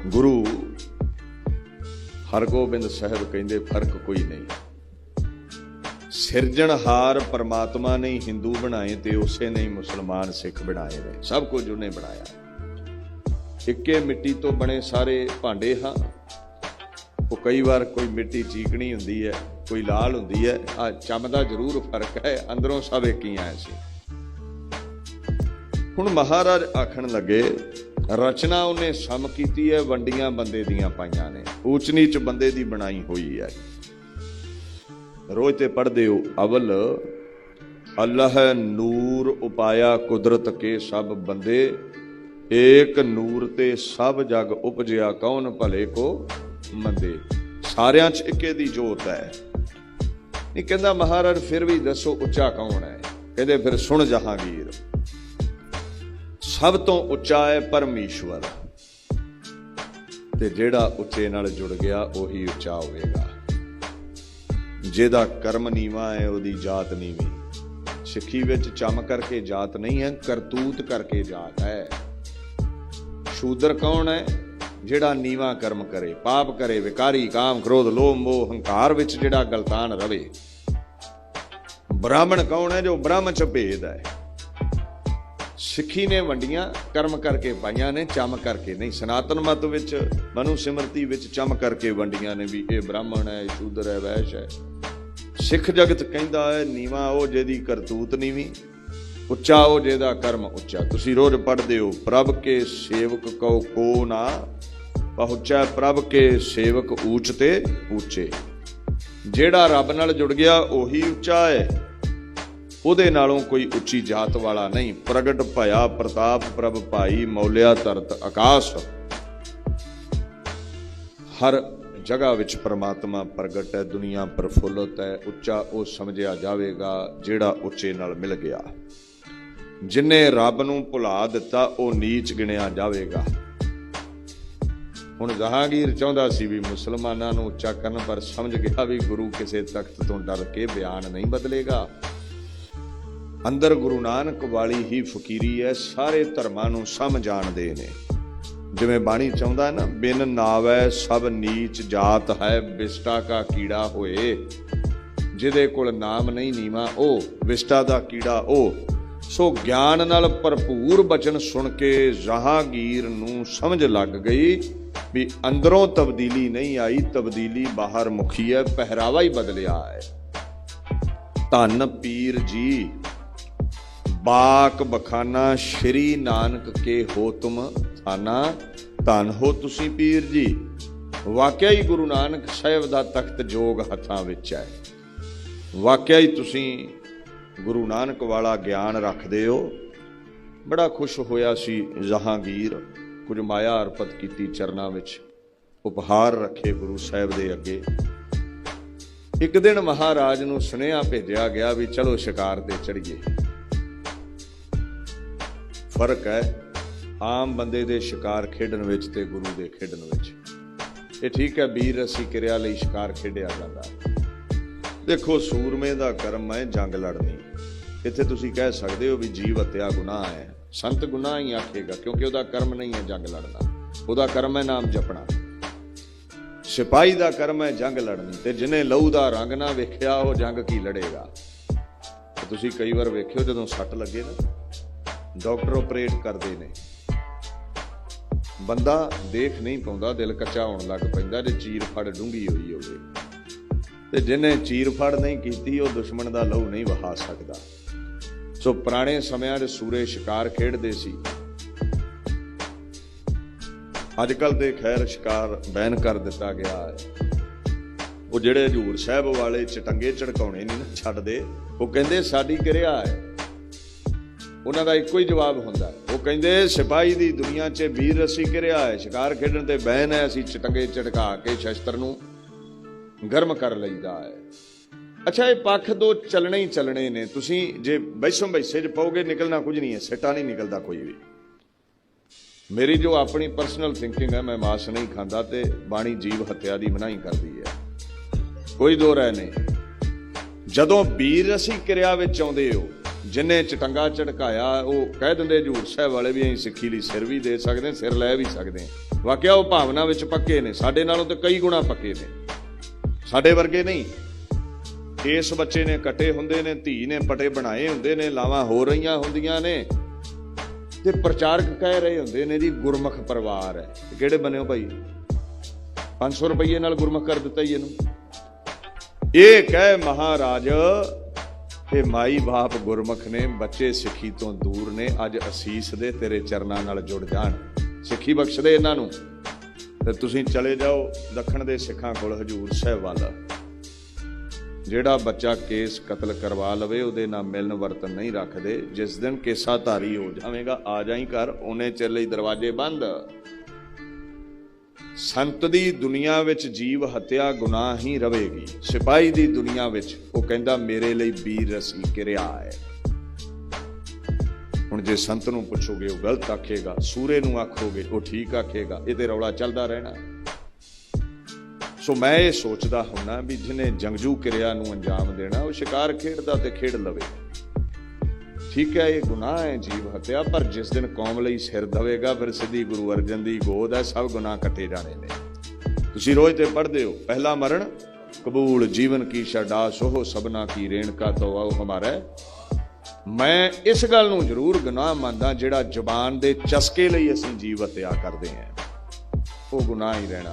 ਗੁਰੂ ਹਰਗੋਬਿੰਦ ਸਾਹਿਬ ਕਹਿੰਦੇ ਫਰਕ ਕੋਈ ਨਹੀਂ। ਸਿਰਜਣਹਾਰ ਪਰਮਾਤਮਾ ਨੇ ਹਿੰਦੂ ਬਣਾਏ ਤੇ ਉਸੇ ਨੇ ਮੁਸਲਮਾਨ ਸਿੱਖ ਬਣਾਏ ਨੇ। ਸਭ ਕੁਝ ਉਹਨੇ ਬਣਾਇਆ। ਇੱਕੇ ਮਿੱਟੀ ਤੋਂ ਬਣੇ ਸਾਰੇ ਭਾਂਡੇ ਹਾਂ। ਉਹ ਕਈ ਵਾਰ ਕੋਈ ਮਿੱਟੀ ਚੀਕਣੀ ਹੁੰਦੀ ਹੈ, ਕੋਈ ਲਾਲ ਹੁੰਦੀ ਹੈ। ਆ ਚਮਦਾ ਜ਼ਰੂਰ ਫਰਕ ਹੈ, ਅੰਦਰੋਂ ਸਭ ਇੱਕ ਹੀ ਆਏ ਸੀ। ਹੁਣ ਮਹਾਰਾਜ ਆਖਣ ਲੱਗੇ ਰਚਨਾ ਉਹਨੇ ਸਮ ਕੀਤੀ ਹੈ, ਵੰਡੀਆਂ ਬੰਦੇ ਦੀਆਂ ਪਾਈਆਂ ਨੇ, ਊਚ ਨੀਚ ਬੰਦੇ ਦੀ ਬਣਾਈ ਹੋਈ ਹੈ। ਰੋਜ਼ ਤੇ ਪੜ੍ਹਦੇ ਹੋ ਅਵਲ ਅੱਲਾਹ ਨੂਰ ਉਪਾਇਆ ਕੁਦਰਤ ਕੇ ਸਭ ਬੰਦੇ ਏਕ ਨੂਰ ਤੇ ਸਭ ਜਗ ਉਪਜਿਆ ਕੌਣ ਭਲੇ ਕੋ ਮੰਦੇ। ਸਾਰਿਆਂ 'ਚ ਇੱਕੇ ਦੀ ਜੋਤ ਹੈ। ਨਹੀਂ ਕਹਿੰਦਾ ਮਹਾਰਾਜ ਫਿਰ ਵੀ ਦੱਸੋ ਉੱਚਾ ਕੌਣ ਹੈ? ਕਹਿੰਦੇ ਫਿਰ ਸੁਣ ਜਹਾਂਗੀਰ, ਸਭ ਤੋਂ ਉੱਚਾ ਹੈ ਪਰਮੇਸ਼ਵਰ। ਤੇ ਜਿਹੜਾ ਉੱਚੇ ਨਾਲ ਜੁੜ ਗਿਆ ਉਹੀ ਉੱਚਾ ਹੋਵੇਗਾ। ਜਿਹਦਾ ਕਰਮ ਨੀਵਾਂ ਹੈ ਉਹਦੀ ਜਾਤ ਨੀਵੀਂ। ਸਿੱਖੀ ਵਿੱਚ ਚਮ ਕਰਕੇ ਜਾਤ ਨਹੀਂ ਹੈ, ਕਰਤੂਤ ਕਰਕੇ ਜਾਤ ਹੈ। ਸ਼ੂਦਰ ਕੌਣ ਹੈ? ਜਿਹੜਾ ਨੀਵਾਂ ਕਰਮ ਕਰੇ, ਪਾਪ ਕਰੇ, ਵਿਕਾਰੀ, ਕਾਮ, ਕ੍ਰੋਧ, ਲੋਭ, ਮੋਹ, ਹੰਕਾਰ ਵਿੱਚ ਜਿਹੜਾ ਗਲਤਾਨ ਰਵੇ। ਬ੍ਰਾਹਮਣ ਕੌਣ ਹੈ? ਜੋ ਬ੍ਰਹਮ ਚ ਭੇਦ ਹੈ। ਸਿੱਖੀ ਨੇ ਵੰਡੀਆਂ ਕਰਮ ਕਰਕੇ ਪਾਈਆਂ ਨੇ, ਚਮ ਕਰਕੇ ਨਹੀਂ। ਸਨਾਤਨ ਮਤ ਵਿੱਚ, ਮਨੂ ਸਿਮਰਤੀ ਵਿੱਚ ਚਮ ਕਰਕੇ ਵੰਡੀਆਂ ਨੇ ਵੀ ਇਹ ਬ੍ਰਾਹਮਣ ਹੈ, ਇਹ ਸ਼ੂਦਰ ਹੈ, ਵੈਸ਼ ਹੈ। ਸਿੱਖ ਜਗਤ ਕਹਿੰਦਾ ਹੈ ਨੀਵਾਂ ਉਹ ਜਿਹਦੀ ਕਰਤੂਤ ਨੀਵੀਂ, ਉੱਚਾ ਉਹ ਜਿਹਦਾ ਕਰਮ ਉੱਚਾ। ਤੁਸੀਂ ਰੋਜ਼ ਪੜ੍ਹਦੇ ਹੋ, ਪ੍ਰਭ ਕੇ ਸੇਵਕ ਕੋ ਨਾ ਪਹੁੰਚੈ, ਪ੍ਰਭ ਕੇ ਸੇਵਕ ਊਚ ਤੇ ਉੱਚੇ। ਜਿਹੜਾ ਰੱਬ ਨਾਲ ਜੁੜ ਗਿਆ ਉਹੀ ਉੱਚਾ ਹੈ, ਉਹਦੇ ਨਾਲੋਂ ਕੋਈ ਉੱਚੀ ਜਾਤ ਵਾਲਾ ਨਹੀਂ। ਪ੍ਰਗਟ ਭਇਆ ਪ੍ਰਤਾਪ ਪ੍ਰਭ ਭਾਈ, ਮੌਲਿਆ ਧਰਤ ਆਕਾਸ਼। ਹਰ ਜਗ੍ਹਾ ਵਿੱਚ ਪਰਮਾਤਮਾ ਪ੍ਰਗਟ ਹੈ, ਦੁਨੀਆ ਪ੍ਰਫੁੱਲਤ ਹੈ। ਉੱਚਾ ਉਹ ਸਮਝਿਆ ਜਾਵੇਗਾ ਜਿਹੜਾ ਉੱਚੇ ਨਾਲ ਮਿਲ ਗਿਆ। ਜਿਨੇ ਰੱਬ ਨੂੰ ਭੁਲਾ ਦਿੱਤਾ ਉਹ ਨੀਚ ਗਿਣਿਆ ਜਾਵੇਗਾ। ਹੁਣ ਜਹਾਂਗੀਰ ਚਾਹੁੰਦਾ ਸੀ ਵੀ ਮੁਸਲਮਾਨਾਂ ਨੂੰ ਉੱਚਾ ਕਰਨ, ਪਰ ਸਮਝ ਗਿਆ ਵੀ ਗੁਰੂ ਕਿਸੇ ਤਖਤ ਤੋਂ ਡਰ ਕੇ ਬਿਆਨ ਨਹੀਂ ਬਦਲੇਗਾ। ਅੰਦਰ ਗੁਰੂ ਨਾਨਕ ਵਾਲੀ ਹੀ ਫਕੀਰੀ ਹੈ, ਸਾਰੇ ਧਰਮਾਂ ਨੂੰ ਸਮ ਜਾਣਦੇ ਨੇ। ਜਿਵੇਂ ਬਾਣੀ ਚਾਹੁੰਦਾ ਨਾ, ਬਿਨ ਨਾਵੈ ਸਭ ਨੀਚ ਜਾਤ ਹੈ, ਵਿਸ਼ਟਾ ਕਾ ਕੀੜਾ ਹੋਏ। ਜਿਹਦੇ ਕੋਲ ਨਾਮ ਨਹੀਂ ਨੀਵਾਂ ਉਹ, ਵਿਸ਼ਟਾ ਦਾ ਕੀੜਾ ਉਹ। ਸੋ ਗਿਆਨ ਨਾਲ ਭਰਪੂਰ ਬਚਨ ਸੁਣ ਕੇ ਜਹਾਂਗੀਰ ਨੂੰ ਸਮਝ ਲੱਗ ਗਈ ਵੀ ਅੰਦਰੋਂ ਤਬਦੀਲੀ ਨਹੀਂ ਆਈ, ਤਬਦੀਲੀ ਬਾਹਰ ਮੁਖੀ ਹੈ, ਪਹਿਰਾਵਾ ਹੀ ਬਦਲਿਆ ਹੈ। ਧੰਨ ਪੀਰ ਜੀ ਬਾਕ ਬਖਾਨਾ, ਸ਼੍ਰੀ ਨਾਨਕ ਕੇ ਹੋ ਤੁਮ ਥਾਨਾ। ਧੰਨ ਹੋ ਤੁਸੀਂ ਪੀਰ ਜੀ, ਵਾਕਿਆ ਹੀ ਗੁਰੂ ਨਾਨਕ ਸਾਹਿਬ ਦਾ ਤਖਤ ਜੋਗ ਹੱਥਾਂ ਵਿੱਚ ਹੈ। ਵਾਕਿਆ ਹੀ ਤੁਸੀਂ ਗੁਰੂ ਨਾਨਕ ਵਾਲਾ ਗਿਆਨ ਰੱਖਦੇ ਹੋ। ਬੜਾ ਖੁਸ਼ ਹੋਇਆ ਸੀ ਜਹਾਂਗੀਰ। ਕੁਝ ਮਾਇਆ ਅਰਪਤ ਕੀਤੀ ਚਰਨਾਂ ਵਿੱਚ, ਉਪਹਾਰ ਰੱਖੇ ਗੁਰੂ ਸਾਹਿਬ ਦੇ ਅੱਗੇ। ਇੱਕ ਦਿਨ ਮਹਾਰਾਜ ਨੂੰ ਸੁਨੇਹਾ ਭੇਜਿਆ ਗਿਆ ਵੀ ਚਲੋ ਸ਼ਿਕਾਰ ਤੇ ਚੜੀਏ। ਫਰਕ ਹੈ ਆਮ ਬੰਦੇ ਦੇ ਸ਼ਿਕਾਰ ਖੇਡਣ ਵਿੱਚ ਤੇ ਗੁਰੂ ਦੇ ਖੇਡਣ ਵਿੱਚ। ਇਹ ਠੀਕ ਹੈ, ਵੀਰ ਰਸੀ ਕਿਰਿਆ ਲਈ ਸ਼ਿਕਾਰ ਖੇਡਿਆ ਜਾਂਦਾ। ਦੇਖੋ, ਸੂਰਮੇ ਦਾ ਕਰਮ ਹੈ ਜੰਗ ਲੜਨੀ। ਇੱਥੇ ਤੁਸੀਂ ਕਹਿ ਸਕਦੇ ਹੋ ਵੀ ਜੀਵ ਹੱਤਿਆ ਗੁਨਾਹ ਹੈ। ਸੰਤ ਗੁਨਾਹ ਹੀ ਆਖੇਗਾ, ਕਿਉਂਕਿ ਉਹਦਾ ਕਰਮ ਨਹੀਂ ਹੈ ਜੰਗ ਲੜਨਾ, ਉਹਦਾ ਕਰਮ ਹੈ ਨਾਮ ਜਪਣਾ। ਸਿਪਾਹੀ ਦਾ ਕਰਮ ਹੈ ਜੰਗ ਲੜਨੀ, ਤੇ ਜਿਹਨੇ ਲਹੂ ਦਾ ਰੰਗ ਨਾ ਵੇਖਿਆ ਉਹ ਜੰਗ ਕੀ ਲੜੇਗਾ। ਤੁਸੀਂ ਕਈ ਵਾਰ ਵੇਖਿਓ ਜਦੋਂ ਸੱਟ ਲੱਗੇ ਨਾ, ਡਾਕਟਰ ਆਪਰੇਟ ਕਰਦੇ ਨੇ, ਬੰਦਾ ਦੇਖ ਨਹੀਂ ਪਾਉਂਦਾ, ਦਿਲ ਕੱਚਾ ਹੋਣ ਲੱਗ ਪੈਂਦਾ ਜੇ ਚੀਰ ਫੜ ਡੂੰਘੀ ਹੋਈ ਹੋਵੇ। ਤੇ ਜਿਹਨੇ ਚੀਰ ਫੜ ਨਹੀਂ ਕੀਤੀ ਉਹ ਦੁਸ਼ਮਣ ਦਾ ਲਹੂ ਨਹੀਂ ਵਹਾ ਸਕਦਾ। ਸੋ ਪੁਰਾਣੇ ਸਮਿਆਂ ਦੇ ਸੂਰੇ ਸ਼ਿਕਾਰ ਖੇਡਦੇ ਸੀ। ਅੱਜ ਕੱਲ੍ਹ ਤੇ ਖੈਰ ਸ਼ਿਕਾਰ ਬੈਨ ਕਰ ਦਿੱਤਾ ਗਿਆ ਹੈ। ਉਹ ਜਿਹੜੇ ਹਜ਼ੂਰ ਸਾਹਿਬ ਵਾਲੇ ਚਟੰਗੇ ਝੜਕਾਉਣੇ ਨਹੀਂ ਨਾ ਛੱਡਦੇ, ਉਹ ਕਹਿੰਦੇ ਸਾਡੀ ਕਿਰਿਆ ਹੈ। ਉਹਨਾਂ ਦਾ ਇੱਕੋ ਹੀ ਜਵਾਬ ਹੁੰਦਾ, ਉਹ ਕਹਿੰਦੇ ਸਿਪਾਹੀ ਦੀ ਦੁਨੀਆ 'ਚ ਵੀਰ ਰਸੀ ਕਿਰਿਆ ਹੈ, ਸ਼ਿਕਾਰ ਖੇਡਣ ਤੇ ਬੈਨ ਹੈ। ਅਸੀਂ ਚਟੰਗੇ ਝੜਕਾ ਕੇ ਸ਼ਸਤਰ ਨੂੰ ਗਰਮ ਕਰ ਲਈਦਾ ਹੈ। ਅੱਛਾ, ਇਹ ਪੱਖ ਦੋ ਚੱਲਣੇ ਹੀ ਚੱਲਣੇ ਨੇ। ਤੁਸੀਂ ਜੇ ਬੈਸੋਂ ਬੈਸੇ 'ਚ ਪਾਓਗੇ ਨਿਕਲਣਾ ਕੁਝ ਨਹੀਂ ਹੈ, ਸਿੱਟਾ ਨਹੀਂ ਨਿਕਲਦਾ ਕੋਈ ਵੀ। ਮੇਰੀ ਜੋ ਆਪਣੀ ਪਰਸਨਲ ਥਿੰਕਿੰਗ ਹੈ, ਮੈਂ ਮਾਸ ਨਹੀਂ ਖਾਂਦਾ ਤੇ ਬਾਣੀ ਜੀਵ ਹੱਤਿਆ ਦੀ ਮਨਾਹੀ ਕਰਦੀ ਹੈ, ਕੋਈ ਦੋ ਰਾਏ ਨਹੀਂ। ਜਦੋਂ ਵੀਰ ਅਸੀਂ ਕਿਰਿਆ ਵਿੱਚ ਆਉਂਦੇ ਹੋ, ਜਿੰਨੇ ਚਟੰਗਾ ਝੜਕਾਇਆ, ਉਹ ਕਹਿ ਦਿੰਦੇ ਹਜ਼ੂਰ ਸਾਹਿਬ ਵਾਲੇ ਵੀ ਅਸੀਂ ਸਿੱਖੀ ਲਈ ਸਿਰ ਵੀ ਦੇ ਸਕਦੇ, ਸਿਰ ਲੈ ਵੀ ਸਕਦੇ। ਵਾਕਿਆ ਉਹ ਭਾਵਨਾ ਵਿੱਚ ਪੱਕੇ ਨੇ, ਸਾਡੇ ਨਾਲੋਂ ਤਾਂ ਕਈ ਗੁਣਾ ਪੱਕੇ ਨੇ, ਸਾਡੇ ਵਰਗੇ ਨਹੀਂ। ਇਸ ਬੱਚੇ ਨੇ ਕੱਟੇ ਹੁੰਦੇ ਨੇ, ਧੀ ਨੇ ਪਟੇ ਬਣਾਏ ਹੁੰਦੇ ਨੇ, ਲਾਵਾਂ ਹੋ ਰਹੀਆਂ ਹੁੰਦੀਆਂ ਨੇ, ਤੇ ਪ੍ਰਚਾਰਕ ਕਹਿ ਰਹੇ ਹੁੰਦੇ ਨੇ ਜੀ ਗੁਰਮੁਖ ਪਰਿਵਾਰ ਹੈ। ਕਿਹੜੇ ਬਣੇ ਭਾਈ? 500 ਰੁਪਏ ਨਾਲ ਗੁਰਮੁਖ ਕਰ ਦਿੱਤਾ ਹੀ ਇਹਨੂੰ। ਇਹ ਕਹਿ ਮਹਾਰਾਜ ਤੇ ਮਾਈ ਬਾਪ ਗੁਰਮੁਖ ਨੇ, ਬੱਚੇ ਸਿੱਖੀ ਤੋਂ ਦੂਰ ਨੇ, ਅੱਜ ਅਸੀਸ ਦੇ ਤੇਰੇ ਚਰਨਾਂ ਨਾਲ ਜੁੜ ਜਾਣ, ਸਿੱਖੀ ਬਖਸ਼ ਦੇ ਇਹਨਾਂ ਨੂੰ। ਤੇ ਤੁਸੀਂ ਚਲੇ ਜਾਓ ਦੱਖਣ ਦੇ ਸਿੱਖਾਂ ਕੋਲ ਹਜ਼ੂਰ ਸਾਹਿਬ ਵੱਲ। ਜਿਹੜਾ ਬੱਚਾ ਕੇਸ ਕਤਲ ਕਰਵਾ ਲਵੇ ਉਹਦੇ ਨਾਲ ਮਿਲਣ ਵਰਤਨ ਨਹੀਂ ਰੱਖਦੇ। ਜਿਸ ਦਿਨ ਕੇਸਾ ਧਾਰੀ ਹੋ ਜਾਵੇਗਾ ਆ ਜਾਈ ਘਰ, ਉਹਨੇ ਚਿਰ ਲਈ ਦਰਵਾਜ਼ੇ ਬੰਦ। ਸੰਤ ਦੀ ਦੁਨੀਆ ਵਿੱਚ ਜੀਵ ਹੱਤਿਆ ਗੁਨਾਹ ਹੀ ਰਵੇਗੀ। ਸਿਪਾਹੀ ਦੀ ਦੁਨੀਆ ਵਿੱਚ ਉਹ ਕਹਿੰਦਾ ਮੇਰੇ ਲਈ ਵੀਰ ਰਸੀ ਕਿਰਿਆ ਹੈ। ਹੁਣ ਜੇ ਸੰਤ ਨੂੰ ਪੁੱਛੋਗੇ ਉਹ ਗਲਤ ਆਖੇਗਾ, ਸੂਰੇ ਨੂੰ ਆਖੋਗੇ ਉਹ ਠੀਕ ਆਖੇਗਾ, ਇਹ ਤੇ ਰੌਲਾ ਚੱਲਦਾ ਰਹਿਣਾ। ਸੋ ਮੈਂ ਇਹ ਸੋਚਦਾ ਹੁੰਨਾ ਵੀ ਜਿਹਨੇ ਜੰਗਜੂ ਕਿਰਿਆ ਨੂੰ ਅੰਜਾਮ ਦੇਣਾ ਉਹ ਸ਼ਿਕਾਰ ਖੇਡਦਾ ਤੇ ਖੇਡ ਲਵੇ। ਠੀਕ ਹੈ, ਇਹ ਗੁਨਾਹ ਹੈ ਜੀਵ ਹੱਤਿਆ, ਪਰ ਜਿਸ ਦਿਨ ਕੌਮ ਲਈ ਸਿਰ ਦਵੇਗਾ ਫਿਰ ਸਿੱਧੀ ਗੁਰੂ ਅਰਜਨ ਦੀ ਗੋਦ ਹੈ, ਸਭ ਗੁਨਾਹ ਕੱਟੇ ਜਾਣੇ ਨੇ। ਤੁਸੀਂ ਰੋਜ਼ ਤੇ ਪੜ੍ਹਦੇ ਹੋ, ਪਹਿਲਾ ਮਰਨ ਕਬੂਲ ਜੀਵਨ ਕੀ ਛਡਾਸ ਉਹ ਸਭਨਾ ਕੀ ਰੇਣਕਾ ਤੋਂ ਆਓ ਹਮਾਰਾ। ਮੈਂ ਇਸ ਗੱਲ ਨੂੰ ਜ਼ਰੂਰ ਗੁਨਾਹ ਮੰਨਦਾ ਜਿਹੜਾ ਜ਼ੁਬਾਨ ਦੇ ਚਸਕੇ ਲਈ ਅਸੀਂ ਜੀਵ ਹੱਤਿਆ ਕਰਦੇ ਹਾਂ, ਉਹ ਗੁਨਾਹ ਹੀ ਰਹਿਣਾ।